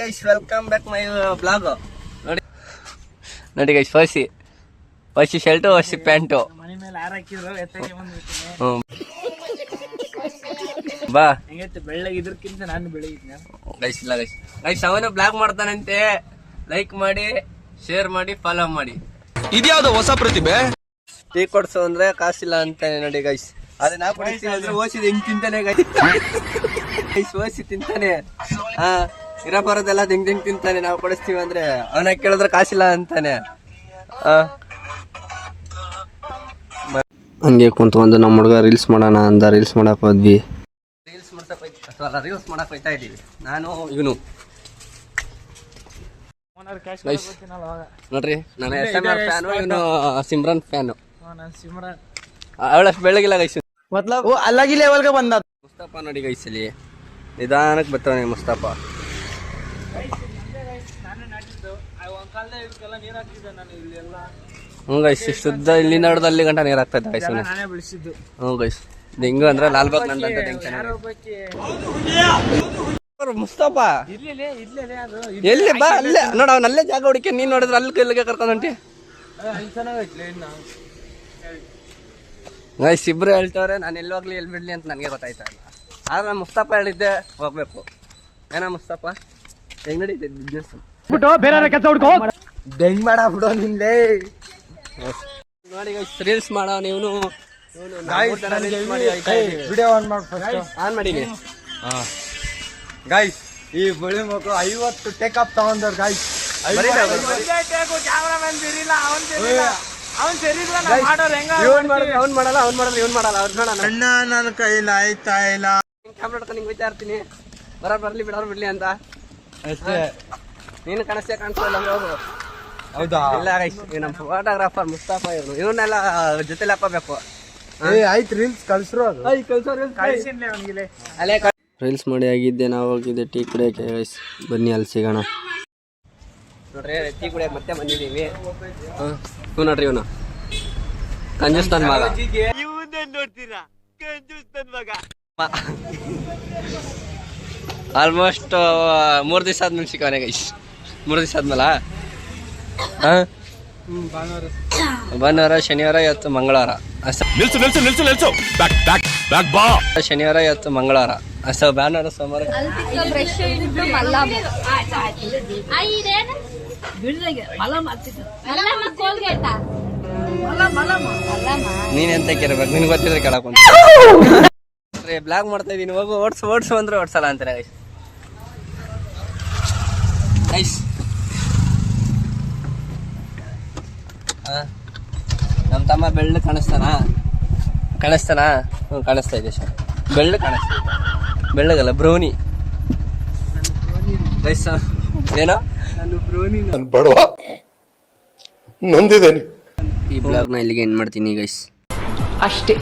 Guys welcome back my blog. ನೋಡಿ guys ಫಸಿ shirt ಫಸಿ pant ಮನೆ ಮೇಲೆ ಹಾಕಿದ್ರು ಎತ್ತಕ್ಕೆ ಬಂದ್ಬಿಡ್ತೀನಿ. ಬಾ ಹೆಂಗೈತೆ ಬೆಳ್ಳಗಿದ್ರಕ್ಕಿಂತ ನಾನು ಬೆಳಗಿದ್ನ ಗೈಸ್. ಇಲ್ಲ ಗೈಸ್ ಗೈಸ್ ಅವನು ಬ್ಲಾಗ್ ಮಾಡ್ತಾನಂತೆ. ಲೈಕ್ ಮಾಡಿ, ಶೇರ್ ಮಾಡಿ, ಫಾಲೋ ಮಾಡಿ. ಇದ್ಯಾವ್ದು ಹೊಸ ಪ್ರತಿಭೆ? ಟೀ ಕೊಡ್ಸು ಅಂದ್ರೆ ಕಾಸಿಲ್ಲ ಅಂತಾನೆ ನೋಡಿ ಗೈಸ್. ಅದೇ ನಾ ಕೊಡಿಸ್ತೀವಿ ಅಂದ್ರೆ ಓಸಿದ್ ಹೆಂಗ್ ತಿಂತಾನೆ ಗೈಸ್. ಓಸಿ ತಿಂತಾನೆ. ಹಾ ಇರ ಬರೋದೆಲ್ಲ ಹೆಂಗ್ ತಿಂತಾನೆ. ನಾವು ಕೊಡಿಸ್ತೀವಿ ಅಂದ್ರೆ ಅವನ ಕೇಳಿದ್ರೆ ಕಾಸಿಲ್ಲ ಅಂತಾನೆ. ಹಂಗೆ ಕುಂತ್ಕೊಂಡು ನಮ್ಮ ಹುಡುಗ ರೀಲ್ಸ್ ಮಾಡೋಣ ಅಂದ. ರೀಲ್ಸ್ ಮಾಡಕ್ ಹೋದ್ವಿ. ರೀಲ್ಸ್ ಮಾಡಕ್ ಹೋಯ್ತಾ ಇದೀವಿ ನಾನು ಇವನು. ನೋಡ್ರಿ ನಾನು SMR ಫ್ಯಾನು, ಇವನು ಸಿಮ್ರನ್ ಫ್ಯಾನು. ಅವಳಷ್ಟು ಬೆಳಗಿಲ್ಲ ಗೈಸ್. ಅಲ್ಲಾಗಿ ಲೆವೆಲ್ಗೆ ಬಂದ ಮುಸ್ತಫಾ ನೋಡಿ ಗೈಸ್. ಇಲ್ಲಿ ನಿಧಾನಕ್ಕೆ ಬರ್ತಾನೆ ಮುಸ್ತಫಾ. ಹ್ಞೂ ಗೈಸ್ ಶುದ್ಧ ಇಲ್ಲಿ ನೋಡ್ದು ಅಲ್ಲಿ ಗಂಟ ನೀರು ಆಗ್ತದೆ ಗೈಸ್. ಹ್ಞೂ ಗೈಸ್ ಹಿಂಗು ಅಂದ್ರೆ ಲಾಲ್ಬಾಗ್ ನಂದಂತ ಮುಸ್ತಫಾ ಎಲ್ಲಿ ಬಾ ಅಲ್ಲೇ ನೋಡ. ಅವ್ನ ಅಲ್ಲೇ ಜಾಗ ಹುಡುಕಿ ನೀನ್ ನೋಡಿದ್ರೆ ಅಲ್ಲಿ ಇಲ್ಲಿಗೆ ಕರ್ಕೊಂಡು ಹೊಂಟಿ ಗೈಸ್. ಇಬ್ರು ಹೇಳ್ತವ್ರೆ ನಾನು ಎಲ್ಲಿ ಹೋಗ್ಲಿ ಎಲ್ಲಿ ಬಿಡ್ಲಿ ಅಂತ ನನಗೆ ಗೊತ್ತಾಯ್ತಾ ಇಲ್ಲ. ಆದ್ರೆ ನಾನು ಮುಸ್ತಫಾ ಹೇಳಿದ್ದೆ ಹೋಗ್ಬೇಕು. ಏನ ಮುಸ್ತಫಾ ಹೆಂಗ್ ನಡೀತೈತೆ ಬಿಸ್ನೆಸ್? ಹೆಂಗ್ ಮಾಡ ಬಿಡೋ ನಿನ್ಲೇ. ನೋಡಿ ಗೈಸ್ ರೀಲ್ಸ್ ಮಾಡೋ ನೀವು ವಿಡಿಯೋ ಆನ್ ಮಾಡೀನಿ. ಗೈಸ್ ಈ ಬಳಿ ಮಕ್ಕಳು 50 ಟೇಕಪ್ ತಗೊಂಡವ್ರು ಗೈಸ್. ಅವ್ನ್ ಮಾಡಲ್ಲ ಇವ್ನ್ ಮಾಡಲ್ಲ. ಅವ್ರು ನೋಡೋಣ. ಅಣ್ಣ ನನ್ನ ಕೈಲಿ ಆಯ್ತಾ ಇಲ್ಲ. ಕ್ಯಾಮ್ರಾ ಹಿಡ್ಕೊಂಡು ಹಿಂಗ್ ಹೋಯ್ತಾ ಇರ್ತೀನಿ. ಬರ್ಲಿ ಬಿಡ್ಲಿ ಅಂತ ಅಷ್ಟೇ. ನೀನು ಕಾಣಿಸ್ತಾ ಹೋಗು. ಹೌದಾ? ಇಲ್ಲ ಗೈಸ್ ನಮ್ಮ ಫೋಟೋಗ್ರಾಫರ್ ಮುಸ್ತಫಾ ಇವ್ರು. ಇವನ್ನೆಲ್ಲ ಜೊತೆಲಿ ಹಾಕೋಬೇಕು. ಆಯ್ತು ರೀಲ್ಸ್ ಕಳ್ಸ್ರು. ಅಲ್ಲೇ ರೀಲ್ಸ್ ಮಾಡಿ ಆಗಿದ್ದೆ. ನಾವು ಹೋಗಿದ್ದೆ ಟೀ ಕುಡಿಯೋಕೆ ಗೈಸ್. ಬನ್ನಿ ಅಲ್ಲಿ ಸಿಗೋಣ. ನೋಡ್ರಿ ಟೀ ಕುಡಿಯಕ್ಕೆ ಮತ್ತೆ ಬಂದಿದ್ದೀವಿ. ಇವ್ ನೋಡ್ರಿ ಇವನು ಕಂಜೂಸ್ತನ್ ಮಗ. ಆಲ್ಮೋಸ್ಟ್ 3 ದಿವಸ ಆದ್ಮೇಲೆ ಸಿಕ್ಕವನೆ ಗೈಸ್. 3 ದಿವಸ ಆದ್ಮೇಲ ಭಾನುವಾರ, ಶನಿವಾರ, ಇವತ್ತು ಮಂಗಳವಾರ. ಶನಿವಾರ, ಇವತ್ತು ಮಂಗಳವಾರ. ಭಾನುವಾರ, ಸೋಮವಾರ ನೀನೆಂತ ಕೇಳ್ಬೇಕು. ನಿನ್ಗೆ ಗೊತ್ತಿದ್ರೆ ಕೇಳಕ್ ಬ್ಲಾಗ್ ಮಾಡ್ತಾ ಇದೀನಿ. ಹೋಗು ಓಡ್ಸು ಅಂದ್ರೆ ಓಡ್ಸಲ್ಲ ಅಂತಾರೆ ಗೈಸ್. ಗೈಸ್ ನಮ್ಮ ತಮ್ಮ ಬೆಳ್ಳು ಕಾಣಿಸ್ತಾನ? ಹ್ಞೂ ಕಾಣಿಸ್ತಾ ಇದೆ ಸರ್. ಬೆಳ್ಳು ಕಾಣಿಸ್ತಾ ಇದೆ. ಬೆಳ್ಳಗಲ್ಲ ಬ್ರೌನಿ ಗೈಸ್. ಏನೋ ನಾನು ಬಡವ ನೊಂದಿದ್ದೇನೆ. ಈ ಬ್ಲಾಗ್ನ ಇಲ್ಲಿಗೆ ಎಂಡ್ ಮಾಡ್ತೀನಿ ಗೈಸ್. ಅಷ್ಟೇ.